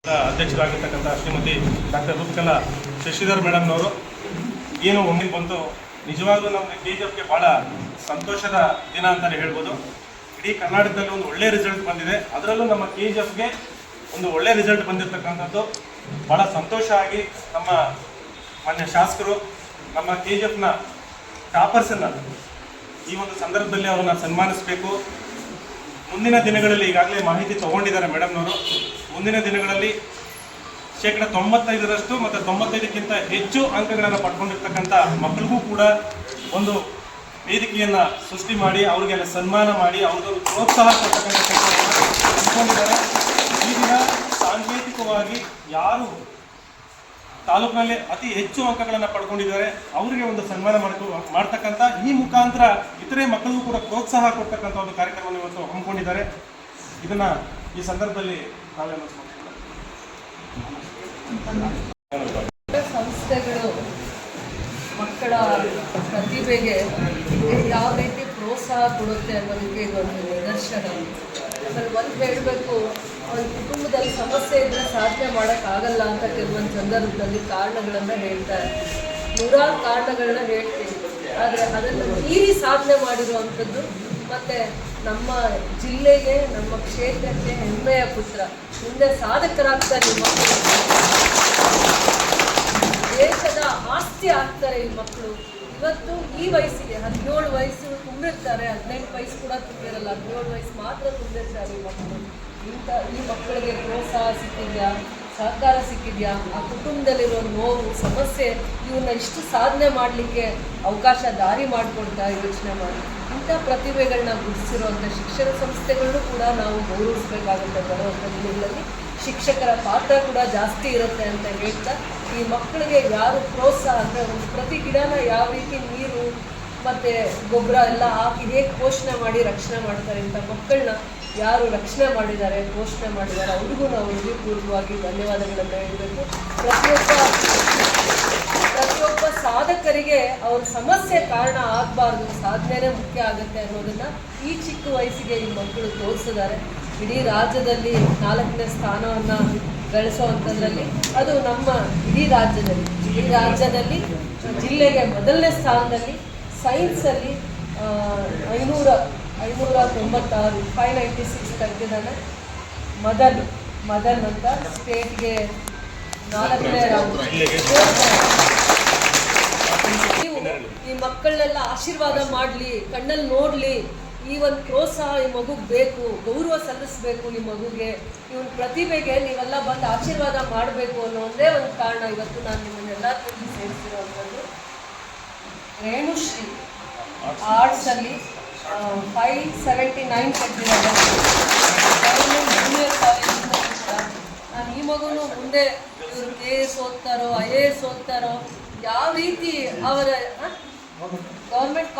ಅಧ್ಯಕ್ಷರಾಗಿರ್ತಕ್ಕಂಥ Shrimati doctor Roopakala Shashidhar ಮೇಡಮ್ನವರು ಏನು ಒಮ್ಮೆ ಬಂತು. ನಿಜವಾಗ್ಲೂ ನಮಗೆ KGFಗೆ ಭಾಳ ಸಂತೋಷದ ದಿನ ಅಂತಲೇ ಹೇಳ್ಬೋದು. ಇಡೀ ಕರ್ನಾಟಕದಲ್ಲಿ ಒಂದು ಒಳ್ಳೆಯ ರಿಸಲ್ಟ್ ಬಂದಿದೆ. ಅದರಲ್ಲೂ ನಮ್ಮ KGFಗೆ ಒಂದು ಒಳ್ಳೆಯ ರಿಸಲ್ಟ್ ಬಂದಿರತಕ್ಕಂಥದ್ದು ಭಾಳ ಸಂತೋಷ ಆಗಿ ನಮ್ಮ ಮಾನ್ಯ ಶಾಸಕರು ನಮ್ಮ KGFನ ಟಾಪರ್ಸನ್ನು ಈ ಒಂದು ಸಂದರ್ಭದಲ್ಲಿ ಅವ್ರನ್ನ ಸನ್ಮಾನಿಸಬೇಕು. ಮುಂದಿನ ದಿನಗಳಲ್ಲಿ ಈಗಾಗಲೇ ಮಾಹಿತಿ ತೊಗೊಂಡಿದ್ದಾರೆ ಮೇಡಮ್ನವರು. ಮುಂದಿನ ದಿನಗಳಲ್ಲಿ 95% ಮತ್ತು 95ಕ್ಕಿಂತ ಹೆಚ್ಚು ಅಂಕಗಳನ್ನು ಪಡ್ಕೊಂಡಿರ್ತಕ್ಕಂಥ ಮಕ್ಕಳಿಗೂ ಕೂಡ ಒಂದು ವೇದಿಕೆಯನ್ನು ಸೃಷ್ಟಿ ಮಾಡಿ ಅವರಿಗೆಲ್ಲ ಸನ್ಮಾನ ಮಾಡಿ ಅವ್ರಿಗೊಂದು ಪ್ರೋತ್ಸಾಹ ಕೊಡ್ತಕ್ಕಂಥ ಕೆಲಸವನ್ನು ಅಂದ್ಕೊಂಡಿದ್ದಾರೆ. ಈ ದಿನ ಸಾಂಕೇತಿಕವಾಗಿ ಯಾರು ತಾಲೂಕಿನಲ್ಲಿ ಅತಿ ಹೆಚ್ಚು ಅಂಕಗಳನ್ನು ಪಡ್ಕೊಂಡಿದ್ದಾರೆ ಅವರಿಗೆ ಒಂದು ಸನ್ಮಾನ ಮಾಡ್ತಕ್ಕಂಥ ಈ ಮುಖಾಂತರ ಇತರೆ ಮಕ್ಕಳಿಗೂ ಕೂಡ ಪ್ರೋತ್ಸಾಹ ಕೊಡ್ತಕ್ಕಂಥ ಒಂದು ಕಾರ್ಯಕ್ರಮವನ್ನು ಇವತ್ತು ಹಮ್ಮಿಕೊಂಡಿದ್ದಾರೆ. ಇದನ್ನು ಈ ಸಂದರ್ಭದಲ್ಲಿ ನಾವೇನು ಸಂಸ್ಥೆಗಳು ಮಕ್ಕಳ ಪ್ರತಿಭೆಗೆ ಯಾವ ರೀತಿ ಪ್ರೋತ್ಸಾಹ ಕೊಡುತ್ತೆ ಅನ್ನೋದಕ್ಕೆ ಇದೊಂದು ನಿದರ್ಶನ. ಆಮೇಲೆ ಒಂದು ಹೇಳಬೇಕು, ಒಂದು ಕುಟುಂಬದಲ್ಲಿ ಸಮಸ್ಯೆ ಇದ್ದರೆ ಸಾಧನೆ ಮಾಡೋಕ್ಕಾಗಲ್ಲ ಅಂತ ಕೆಲವೊಂದು ಸಂದರ್ಭದಲ್ಲಿ ಕಾರಣಗಳನ್ನು ಹೇಳ್ತಾರೆ. ನೂರಾರು ಕಾರಣಗಳನ್ನ ಹೇಳ್ತೀವಿ, ಆದರೆ ಅದನ್ನು ಮೀರಿ ಸಾಧನೆ ಮಾಡಿರುವಂಥದ್ದು ಮತ್ತು ನಮ್ಮ ಜಿಲ್ಲೆಗೆ, ನಮ್ಮ ಕ್ಷೇತ್ರಕ್ಕೆ ಹೆಮ್ಮೆಯ ಪುತ್ರ, ಮುಂದೆ ಸಾಧಕರಾಗ್ತಾರೆ ಈ ಮಕ್ಕಳು, ದೇಶದ ಆಸ್ತಿ ಆಗ್ತಾರೆ ಈ ಮಕ್ಕಳು. ಇವತ್ತು ಈ ವಯಸ್ಸಿಗೆ 17 ವಯಸ್ಸು ತುಂಬಿರ್ತಾರೆ, 18 ವಯಸ್ಸು ಕೂಡ ತುಂಬಿರಲ್ಲ, 17 ವಯಸ್ಸು ಮಾತ್ರ ತುಂಬಿರ್ತಾರೆ ಈ ಮಕ್ಕಳು. ಈ ಮಕ್ಕಳಿಗೆ ಪ್ರೋತ್ಸಾಹ ಸಿಕ್ಕಿದೆಯಾ, ಸಹಕಾರ ಸಿಕ್ಕಿದೆಯಾ, ಆ ಕುಟುಂಬದಲ್ಲಿರೋ ನೋವು, ಸಮಸ್ಯೆ ಇವನ್ನ ಇಷ್ಟು ಸಾಧನೆ ಮಾಡಲಿಕ್ಕೆ ಅವಕಾಶ ದಾರಿ ಮಾಡಿಕೊಡ್ತಾ ಯೋಚನೆ ಮಾಡಿ ಇಂಥ ಪ್ರತಿಭೆಗಳನ್ನ ಗುರುತಿಸಿರುವಂಥ ಶಿಕ್ಷಣ ಸಂಸ್ಥೆಗಳನ್ನು ಕೂಡ ನಾವು ಗೌರವಿಸಬೇಕಾಗುತ್ತೆ. ಬರುವಂಥ ದಿನಗಳಲ್ಲಿ ಶಿಕ್ಷಕರ ಪಾತ್ರ ಕೂಡ ಜಾಸ್ತಿ ಇರುತ್ತೆ ಅಂತ ಹೇಳ್ತಾ, ಈ ಮಕ್ಕಳಿಗೆ ಯಾರು ಪ್ರೋತ್ಸಾಹ ಅಂದರೆ ಒಂದು ಪ್ರತಿ ಗಿಡನ ಯಾವ ರೀತಿ ನೀರು ಮತ್ತು ಗೊಬ್ಬರ ಎಲ್ಲ ಹಾಕಿ ಹೇಗೆ ಪೋಷಣೆ ಮಾಡಿ ರಕ್ಷಣೆ ಮಾಡ್ತಾರೆ, ಇಂಥ ಮಕ್ಕಳನ್ನ ಯಾರು ರಕ್ಷಣೆ ಮಾಡಿದ್ದಾರೆ, ಪೋಷಣೆ ಮಾಡಿದ್ದಾರೆ, ಅವ್ರಿಗೂ ನಾವು ಹೃದಯಪೂರ್ವಕವಾಗಿ ಧನ್ಯವಾದಗಳನ್ನು ಹೇಳಬೇಕು. ಪ್ರತಿಯೊಬ್ಬ ಸಾಧಕರಿಗೆ ಅವ್ರ ಸಮಸ್ಯೆ ಕಾರಣ ಆಗಬಾರ್ದು, ಸಾಧನೆನೇ ಮುಖ್ಯ ಆಗುತ್ತೆ ಅನ್ನೋದನ್ನು ಈ ಚಿಕ್ಕ ವಯಸ್ಸಿಗೆ ಈ ಮಕ್ಕಳು ತೋರಿಸಿದ್ದಾರೆ. ಇಡೀ ರಾಜ್ಯದಲ್ಲಿ 4ನೇ ಸ್ಥಾನವನ್ನು ಗಳಿಸುವಂಥದ್ರಲ್ಲಿ ಅದು ನಮ್ಮ ಇಡೀ ರಾಜ್ಯದಲ್ಲಿ ಜಿಲ್ಲೆಗೆ ಮೊದಲನೇ ಸ್ಥಾನದಲ್ಲಿ, ಸೈನ್ಸಲ್ಲಿ 596 596 ತೆಗೆದಿದ್ದಾನೆ. ಮದನ್ ಅಂತ ಸ್ಟೇಟ್ಗೆ 4ನೇ ರೌಂಡ್. ಈ ಮಕ್ಕಳನ್ನೆಲ್ಲ ಆಶೀರ್ವಾದ ಮಾಡಲಿ, ಕಣ್ಣಲ್ಲಿ ನೋಡಲಿ, ಈ ಒಂದು ಪ್ರೋತ್ಸಾಹ ಈ ಮಗುಗೆ ಬೇಕು, ಗೌರವ ಸಲ್ಲಿಸಬೇಕು ಈ ಮಗುಗೆ, ಇವನ ಪ್ರತಿಭೆಗೆ ನೀವೆಲ್ಲ ಬಂದು ಆಶೀರ್ವಾದ ಮಾಡಬೇಕು ಅನ್ನೋ ಒಂದೇ ಒಂದು ಕಾರಣ ಇವತ್ತು ನಾನು ನಿಮ್ಮನ್ನೆಲ್ಲ ಸೇರಿಸಿರುವಂಥದ್ದು. ರೇಣುಶ್ರೀ ಆರ್ಟ್ಸಲ್ಲಿ 579 ತೆಗೆದಿದ್ದಾರೆ, ಜೂನಿಯರ್ ಕಾಲೇಜಿಂದ ಕೂಡ. ನಾನು ಈ ಮಗುನು ಮುಂದೆ ಇವರು KS ಓದ್ತಾರೋ, IAS ಓದ್ತಾರೋ, ಯಾವ ರೀತಿ ಅವರ ಗೌರ್ಮೆಂಟ್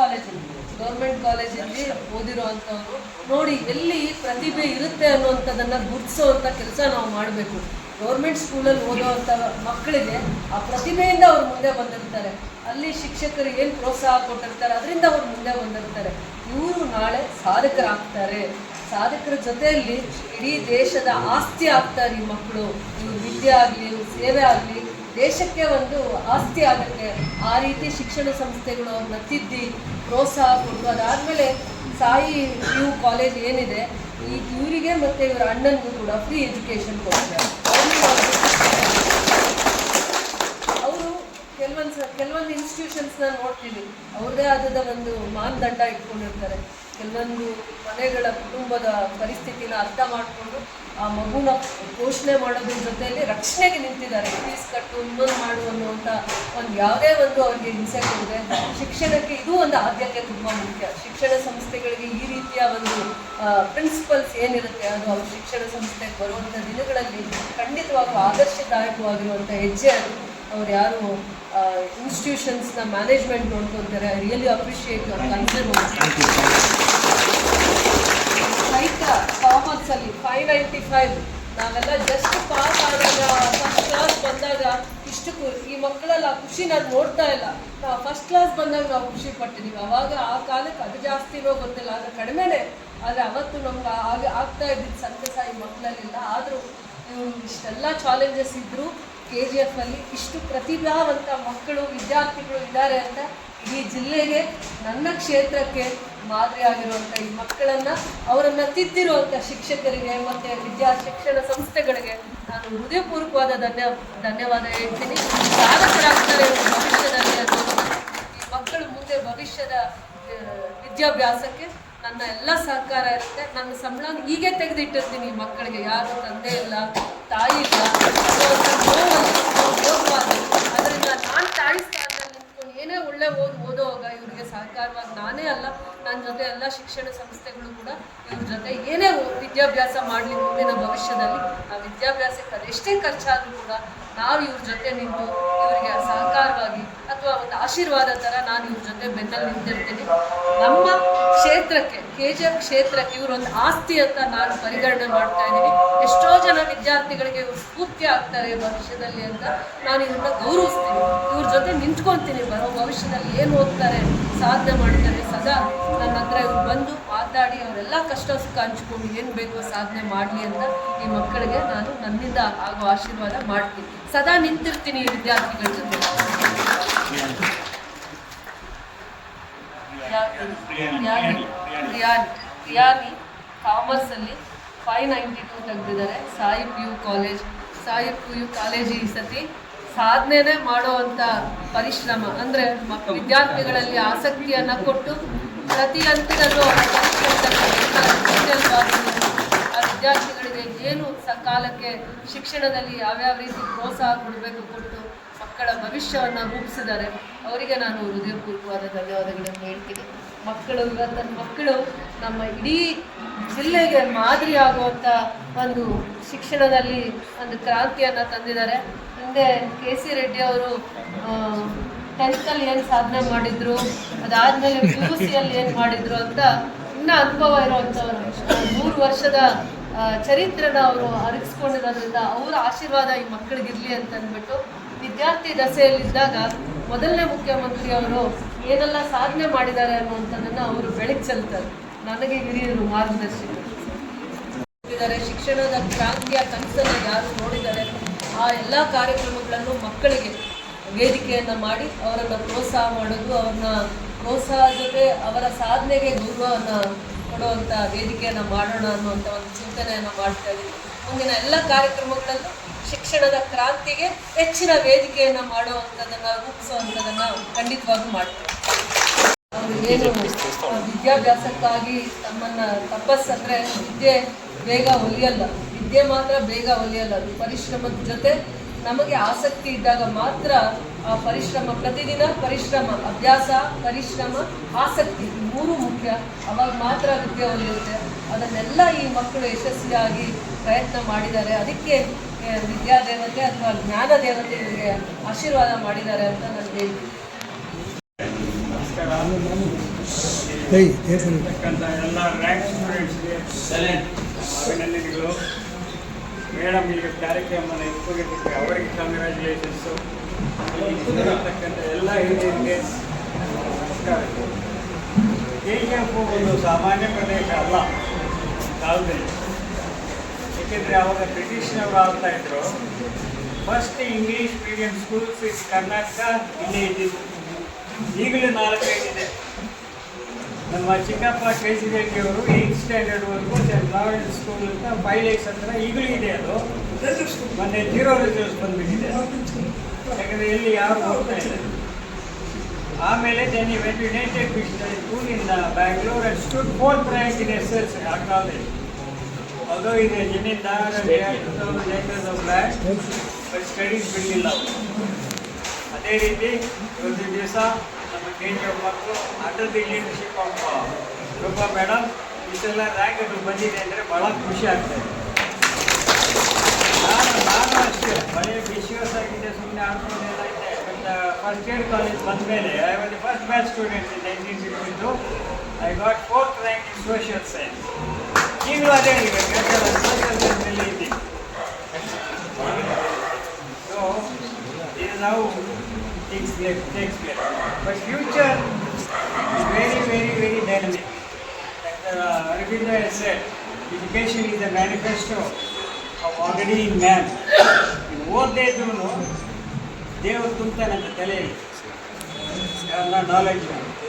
ಕಾಲೇಜಲ್ಲಿ ಓದಿರೋ ಅಂಥವ್ರು ನೋಡಿ ಎಲ್ಲಿ ಪ್ರತಿಭೆ ಇರುತ್ತೆ ಅನ್ನೋವಂಥದ್ದನ್ನು ಗುರುತಿಸೋವಂಥ ಕೆಲಸ ನಾವು ಮಾಡಬೇಕು. ಗೌರ್ಮೆಂಟ್ ಸ್ಕೂಲಲ್ಲಿ ಓದೋವಂಥ ಮಕ್ಕಳಿಗೆ ಆ ಪ್ರತಿಭೆಯಿಂದ ಅವ್ರು ಮುಂದೆ ಬಂದಿರ್ತಾರೆ, ಅಲ್ಲಿ ಶಿಕ್ಷಕರು ಏನು ಪ್ರೋತ್ಸಾಹ ಕೊಟ್ಟಿರ್ತಾರೆ ಅದರಿಂದ ಅವ್ರು ಮುಂದೆ ಬಂದಿರ್ತಾರೆ. ಇವರು ನಾಳೆ ಸಾಧಕರಾಗ್ತಾರೆ. ಸಾಧಕರ ಜೊತೆಯಲ್ಲಿ ಇಡೀ ದೇಶದ ಆಸ್ತಿ ಆಗ್ತಾರೆ ಈ ಮಕ್ಕಳು. ಇವ್ರ ವಿದ್ಯೆ ಆಗಲಿ, ಇವ್ರ ಸೇವೆ ಆಗಲಿ ದೇಶಕ್ಕೆ ಒಂದು ಆಸ್ತಿ ಆಗುತ್ತೆ. ಆ ರೀತಿ ಶಿಕ್ಷಣ ಸಂಸ್ಥೆಗಳು ಅವ್ರನ್ನ ತಿದ್ದಿ ಪ್ರೋತ್ಸಾಹ ಕೊಟ್ಟು, ಅದಾದಮೇಲೆ ಸಾಯಿ PU ಕಾಲೇಜ್ ಏನಿದೆ, ಇವರಿಗೆ ಮತ್ತು ಇವರ ಅಣ್ಣನಿಗೂ ಕೂಡ ಫ್ರೀ ಎಜುಕೇಷನ್ ಕೊಡ್ತಾರೆ. ಅವರು ಕೆಲವೊಂದು ಇನ್ಸ್ಟಿಟ್ಯೂಷನ್ಸ್ನ ನೋಡ್ತೀವಿ, ಅವ್ರದ್ದೇ ಆದ ಒಂದು ಮಾನದಂಡ ಇಟ್ಕೊಂಡಿರ್ತಾರೆ. ಕೆಲವೊಂದು ಮನೆಗಳ ಕುಟುಂಬದ ಪರಿಸ್ಥಿತಿನ ಅರ್ಥ ಮಾಡಿಕೊಂಡು ಆ ಮಗುನ ಪೋಷಣೆ ಮಾಡೋದ್ರ ಜೊತೆಯಲ್ಲಿ ರಕ್ಷಣೆಗೆ ನಿಂತಿದ್ದಾರೆ. ಫೀಸ್ ಕಟ್ಟು ಇನ್ನೊಂದು ಮಾಡು ಅನ್ನುವಂಥ ಒಂದು ಯಾವುದೇ ಒಂದು ಅವ್ರಿಗೆ ಹಿಂಸೆ ಕೊಡದೆ ಶಿಕ್ಷಣಕ್ಕೆ ಇದು ಒಂದು ಆದ್ಯತೆ ತುಂಬ ಮುಖ್ಯ. ಶಿಕ್ಷಣ ಸಂಸ್ಥೆಗಳಿಗೆ ಈ ರೀತಿಯ ಒಂದು ಪ್ರಿನ್ಸಿಪಲ್ಸ್ ಏನಿರುತ್ತೆ ಅದು ಅವ್ರ ಶಿಕ್ಷಣ ಸಂಸ್ಥೆಗೆ ಬರುವಂಥ ದಿನಗಳಲ್ಲಿ ಖಂಡಿತವಾಗೂ ಆದರ್ಶದಾಯಕವಾಗಿರುವಂಥ ಹೆಜ್ಜೆ ಅದು. ಅವ್ರು ಯಾರು ಇನ್ಸ್ಟಿಟ್ಯೂಷನ್ಸ್ನ ಮ್ಯಾನೇಜ್ಮೆಂಟ್ ನೋಡ್ಕೊತಾರೆ, I really appreciate your concern. ಕಾಮರ್ಸಲ್ಲಿ 595 ನಾವೆಲ್ಲ ಜಸ್ಟ್ ಪಾಸ್ ಆದಾಗ, ಫಸ್ಟ್ ಕ್ಲಾಸ್ ಬಂದಾಗ ಇಷ್ಟಕ್ಕೂ ಈ ಮಕ್ಕಳೆಲ್ಲ ಖುಷಿ ನಾನು ನೋಡ್ತಾ ಇಲ್ಲ. ಫಸ್ಟ್ ಕ್ಲಾಸ್ ಬಂದಾಗ ನಾವು ಖುಷಿ ಪಟ್ಟಿದ್ದೀವಿ. ಅವಾಗ ಆ ಕಾಲಕ್ಕೆ ಅದು ಜಾಸ್ತಿನೋ ಗೊತ್ತಿಲ್ಲ, ಆದರೆ ಕಡಿಮೆನೇ. ಆದರೆ ಅವತ್ತು ನಮ್ಗೆ ಆಗ್ತಾ ಇದ್ದಿದ್ದು ಸಂತಸ ಈ ಮಕ್ಕಳಲ್ಲಿಲ್ಲ. ಆದರೂ ಇವರು ಇಷ್ಟೆಲ್ಲ ಚಾಲೆಂಜಸ್ ಇದ್ದರೂ KGF ಅಲ್ಲಿ ಇಷ್ಟು ಪ್ರತಿಭಾವಂತ ಮಕ್ಕಳು ವಿದ್ಯಾರ್ಥಿಗಳು ಇದ್ದಾರೆ ಅಂತ ಇಡೀ ಜಿಲ್ಲೆಗೆ, ನನ್ನ ಕ್ಷೇತ್ರಕ್ಕೆ ಮಾದರಿ ಆಗಿರುವಂಥ ಈ ಮಕ್ಕಳನ್ನು, ಅವರನ್ನು ತಿದ್ದಿರುವಂಥ ಶಿಕ್ಷಕರಿಗೆ ಮತ್ತು ಶಿಕ್ಷಣ ಸಂಸ್ಥೆಗಳಿಗೆ ನಾನು ಹೃದಯಪೂರ್ವಕವಾದ ಧನ್ಯವಾದ ಹೇಳ್ತೀನಿ. ಸಾಧಕರಾಗ್ತಾರೆ ಭವಿಷ್ಯದಲ್ಲಿ ಅನ್ನೋದು, ಈ ಮಕ್ಕಳು ಮುಂದೆ ಭವಿಷ್ಯದ ವಿದ್ಯಾಭ್ಯಾಸಕ್ಕೆ ನನ್ನ ಎಲ್ಲ ಸಹಕಾರ ಇರುತ್ತೆ. ನನ್ನ ಸಂಬಳ ಹೀಗೆ ತೆಗೆದಿಟ್ಟಿರ್ತೀನಿ ಈ ಮಕ್ಕಳಿಗೆ. ಯಾರು ತಂದೆ ಇಲ್ಲ, ತಾಯಿ ಇಲ್ಲ, ಅದರಿಂದ ನಾನು ತಾಯಿ ಸ್ಥಾನದಲ್ಲಿ ನಿಂತ್ಕೊಂಡು ಏನೇ ಒಳ್ಳೆ ಓದೋವಾಗ ಇವರಿಗೆ ಸಹಕಾರವಾಗಿ ನಾನೇ ಅಲ್ಲ, ನನ್ನ ಜೊತೆ ಎಲ್ಲ ಶಿಕ್ಷಣ ಸಂಸ್ಥೆಗಳು ಕೂಡ ಇವ್ರ ಜೊತೆ ಏನೇ ವಿದ್ಯಾಭ್ಯಾಸ ಮಾಡಲಿ ಮುಂದಿನ ಭವಿಷ್ಯದಲ್ಲಿ ಆ ವಿದ್ಯಾಭ್ಯಾಸಕ್ಕೆ ಅದೆಷ್ಟೇ ಖರ್ಚಾದರೂ ಕೂಡ ನಾವು ಇವ್ರ ಜೊತೆ ನಿಂತು ಇವರಿಗೆ ಸಹಕಾರವಾಗಿ ಅಥವಾ ಒಂದು ಆಶೀರ್ವಾದ ಥರ ನಾನು ಇವ್ರ ಜೊತೆ ಬೆನ್ನಲ್ಲಿ ನಿಂತಿರ್ತೀನಿ. ನಮ್ಮ ಕ್ಷೇತ್ರಕ್ಕೆ KGF ಕ್ಷೇತ್ರಕ್ಕೆ ಇವರೊಂದು ಆಸ್ತಿ ಅಂತ ನಾನು ಪರಿಗಣನೆ ಮಾಡ್ತಾ ಇದ್ದೀನಿ. ಎಷ್ಟೋ ಜನ ವಿದ್ಯಾರ್ಥಿಗಳಿಗೆ ಇವರು ಸ್ಫೂರ್ತಿ ಆಗ್ತಾರೆ ಭವಿಷ್ಯದಲ್ಲಿ ಅಂತ ನಾನು ಇವ್ರನ್ನ ಗೌರವಿಸ್ತೀನಿ, ಇವ್ರ ಜೊತೆ ನಿಂತ್ಕೊತೀನಿ. ಬರೋ ಭವಿಷ್ಯದಲ್ಲಿ ಏನು ಓದ್ತಾರೆ, ಸಾಧನೆ ಮಾಡಿದ್ದಾರೆ, ಸದಾ ನನ್ನ ಹತ್ರ ಇವ್ರು ಬಂದು ಮಾತಾಡಿ ಅವರೆಲ್ಲ ಕಷ್ಟ ಸುಖ ಹಂಚ್ಕೊಂಡು ಏನು ಬೇಕೋ ಸಾಧನೆ ಮಾಡಲಿ ಅಂತ ಈ ಮಕ್ಕಳಿಗೆ ನಾನು ನನ್ನಿಂದ ಆಗೋ ಆಶೀರ್ವಾದ ಮಾಡ್ತೀನಿ. ಸದಾ ನಿಂತಿರ್ತೀನಿ ಈ ವಿದ್ಯಾರ್ಥಿಗಳ ಜೊತೆ. ಪ್ರಿಯಾನಿ ಕಾಮರ್ಸಲ್ಲಿ 592 ತೆಗೆದಿದ್ದಾರೆ. ಸಾಯಿ ಪಿ ಯು ಕಾಲೇಜ್ ಈ ಸತಿ ಸಾಧನೆನೇ ಮಾಡುವಂಥ ಪರಿಶ್ರಮ ಅಂದರೆ ವಿದ್ಯಾರ್ಥಿಗಳಲ್ಲಿ ಆಸಕ್ತಿಯನ್ನು ಕೊಟ್ಟು ಪ್ರತಿ ಹಂತದಲ್ಲೂ ಆ ವಿದ್ಯಾರ್ಥಿಗಳಿಗೆ ಏನು ಸಕಾಲಕ್ಕೆ ಶಿಕ್ಷಣದಲ್ಲಿ ಯಾವ್ಯಾವ ರೀತಿ ಪ್ರೋತ್ಸಾಹ ಕೊಡಬೇಕು ಕೊಟ್ಟು ಮಕ್ಕಳ ಭವಿಷ್ಯವನ್ನು ರೂಪಿಸಿದ್ದಾರೆ. ಅವರಿಗೆ ನಾನು ಹೃದಯಪೂರ್ವಕವಾದ ಧನ್ಯವಾದಗಳನ್ನು ಹೇಳ್ತೀನಿ. ಮಕ್ಕಳು ನಮ್ಮ ಇಡೀ ಜಿಲ್ಲೆಗೆ ಮಾದರಿ ಆಗುವಂಥ ಒಂದು ಶಿಕ್ಷಣದಲ್ಲಿ ಒಂದು ಕ್ರಾಂತಿಯನ್ನು ತಂದಿದ್ದಾರೆ. ಹಿಂದೆ KC ರೆಡ್ಡಿ ಅವರು 10th ಏನು ಸಾಧನೆ ಮಾಡಿದ್ರು, ಅದಾದಮೇಲೆ PUCಯಲ್ಲಿ ಏನು ಮಾಡಿದ್ರು ಅಂತ ಇನ್ನೂ ಅನುಭವ ಇರುವಂಥವ್ರು. 100 ವರ್ಷದ ಚರಿತ್ರೆನ ಅವರು ಅರಗಿಸ್ಕೊಂಡಿರೋದ್ರಿಂದ ಅವರ ಆಶೀರ್ವಾದ ಈ ಮಕ್ಕಳಿಗಿರಲಿ ಅಂತ ಅಂದ್ಬಿಟ್ಟು ವಿದ್ಯಾರ್ಥಿ ದಶೆಯಲ್ಲಿದ್ದಾಗ ಮೊದಲನೇ ಮುಖ್ಯಮಂತ್ರಿ ಅವರು ಏನೆಲ್ಲ ಸಾಧನೆ ಮಾಡಿದ್ದಾರೆ ಅನ್ನುವಂಥದ್ದನ್ನು ಅವರು ಬೆಳಕು ಚೆಲ್ತಾರೆ. ನನಗೆ ಹಿರಿಯರು ಮಾರ್ಗದರ್ಶಕರು ಇದ್ದಾರೆ. ಶಿಕ್ಷಣದ ಕ್ರಾಂತಿಯ ಕನಸನ್ನು ಯಾರು ನೋಡಿದ್ದಾರೆ ಆ ಎಲ್ಲ ಕಾರ್ಯಕ್ರಮಗಳನ್ನು ಮಕ್ಕಳಿಗೆ ವೇದಿಕೆಯನ್ನು ಮಾಡಿ ಅವರನ್ನು ಪ್ರೋತ್ಸಾಹ ಮಾಡೋದು, ಅವ್ರನ್ನ ಪ್ರೋತ್ಸಾಹ ಜೊತೆ ಅವರ ಸಾಧನೆಗೆ ಗೌರವವನ್ನು ಕೊಡುವಂಥ ವೇದಿಕೆಯನ್ನು ಮಾಡೋಣ ಅನ್ನುವಂಥ ಒಂದು ಚಿಂತನೆಯನ್ನು ಮಾಡ್ತಾ ಇದ್ದೀವಿ. ಮುಂದಿನ ಎಲ್ಲ ಕಾರ್ಯಕ್ರಮಗಳಲ್ಲೂ ಶಿಕ್ಷಣದ ಕ್ರಾಂತಿಗೆ ಹೆಚ್ಚಿನ ವೇದಿಕೆಯನ್ನು ಮಾಡುವಂಥದ್ದನ್ನು ರೂಪಿಸುವಂಥದ್ದನ್ನು ಖಂಡಿತವಾಗೂ ಮಾಡ್ತೇವೆ. ಅವರು ಏನು ವಿದ್ಯಾಭ್ಯಾಸಕ್ಕಾಗಿ ತಮ್ಮನ್ನು ತಪಸ್ಸಂದರೆ ವಿದ್ಯೆ ಬೇಗ ಒಲಿಯಲ್ಲ, ವಿದ್ಯೆ ಮಾತ್ರ ಬೇಗ ಒಲಿಯಲ್ಲ. ಅದು ಪರಿಶ್ರಮದ ಜೊತೆ ನಮಗೆ ಆಸಕ್ತಿ ಇದ್ದಾಗ ಮಾತ್ರ ಆ ಪರಿಶ್ರಮ, ಪ್ರತಿದಿನ ಪರಿಶ್ರಮ, ಅಭ್ಯಾಸ, ಪರಿಶ್ರಮ, ಆಸಕ್ತಿ ಮೂರು ಮುಖ್ಯ. ಅವಾಗ ಮಾತ್ರ ವಿದ್ಯೆ ಒಲಿಯುತ್ತೆ. ಅದನ್ನೆಲ್ಲ ಈ ಮಕ್ಕಳು ಯಶಸ್ವಿಯಾಗಿ ಪ್ರಯತ್ನ ಮಾಡಿದ್ದಾರೆ. ಅದಕ್ಕೆ ವಿದ್ಯಾದೇವತೆ ಅಥವಾ ಜ್ಞಾನ ದೇವತೆ ಇವರಿಗೆ ಆಶೀರ್ವಾದ ಮಾಡಿದ್ದಾರೆ ಅಂತ ನಾನು ಹೇಳ್ತೀನಿ. ಎಲ್ಲ ರ್ಯಾಂಕ್ ಸ್ಟೂಡೆಂಟ್ಸ್ಗೆ ಅಭಿನಂದನೆಗಳು. ಮೇಡಮ್ ಈಗ ಕಾರ್ಯಕ್ರಮನ ಇಟ್ಕೊಂಡಿದ್ದಕ್ಕೆ ಅವರಿಗೆ ಕಂಗ್ರ್ಯಾಚುಲೇಷನ್ಸು. ಇರ್ತಕ್ಕಂಥ ಎಲ್ಲ ಹಿರಿಯರಿಗೆ ನಮಸ್ಕಾರ. KGF ಒಂದು ಸಾಮಾನ್ಯ ಪ್ರದೇಶ ಅಲ್ಲ ಕಾಲದಲ್ಲಿ. ಏಕೆಂದರೆ ಅವಾಗ ಬ್ರಿಟಿಷ್ನವರು ಆಳ್ತಾ ಇದ್ರು. First English medium schools in Karnataka ಇಲ್ಲೇ ಇದ್ದಿದ್ದು. ಈಗಲೂ 4-5 ಇದೆ. ನಮ್ಮ ಚಿಕ್ಕಪ್ಪ KC ರೆಡ್ಡಿ ಅವರು 8th ಸ್ಟ್ಯಾಂಡರ್ಡ್ವರೆಗೂ ಸೆಂಟ್ ಲಾರೆನ್ಸ್ ಸ್ಕೂಲ್ ಅಂತ 5 lakhs ಹತ್ರ ಈಗಲೂ ಇದೆ. ಅದು ಮೊನ್ನೆ 0 ರಿಸಲ್ಟ್ಸ್ ಬಂದುಬಿಟ್ಟಿದೆ, ಯಾಕಂದರೆ ಇಲ್ಲಿ ಯಾರು ಹೋಗ್ತಾ ಇಲ್ಲ. ಆಮೇಲೆ then he went united missionary school in Bangalore and stood 4th rank in SSLC ಆ ಕಾಲೇಜ್. although ಇದೆ ಜಮೀನ್ದಾರ್ ಲೇಟರ್ಸ್ ಆಫ್ ಲ್ಯಾಂಡ್, ಬಟ್ ಸ್ಟಡೀಸ್ ಬಿಡಲಿಲ್ಲ ಅವರು. ಅದೇ ರೀತಿ ಇವತ್ತು ದಿವಸ ನಮ್ಮ KGF ಮಕ್ಕಳು under the leadership of Rupa madam ಇಷ್ಟೆಲ್ಲ ರ್ಯಾಂಕ್ಗಳು ಬಂದಿದೆ ಅಂದರೆ ಭಾಳ ಖುಷಿ ಆಗ್ತಾಯಿದೆ. ನಾನು ಅಷ್ಟೇ ಬರೀ ವಿಶ್ವಾಸ ಆಗಿದೆ, ಸುಮ್ಮನೆ ಆಡ್ಕೊಂಡೆಲ್ಲ ಇದೆ. ಬಟ್ ಫಸ್ಟ್ ಇಯರ್ ಕಾಲೇಜ್ ಬಂದ ಮೇಲೆ I was the first batch students in 1962. I got 4th rank in social science. ಈಗಲೂ ಅದೇ ಈಗ ಸೋಷಿಯಲ್ ಸೈನ್ಸಲ್ಲಿ ಇದ್ದೀನಿ. ಸೊ ಇದು ನಾವು takes place. But future is very dynamic. Like Aurobindo has said, education is a manifesto of already in man. ಓದದೇ ಇದ್ರೂ ದೇವರು ತುಂಬ್ತಾನಂತ ತಲೆಯಲ್ಲಿ ಎಲ್ಲ ನಾಲೆಡ್ಜ್.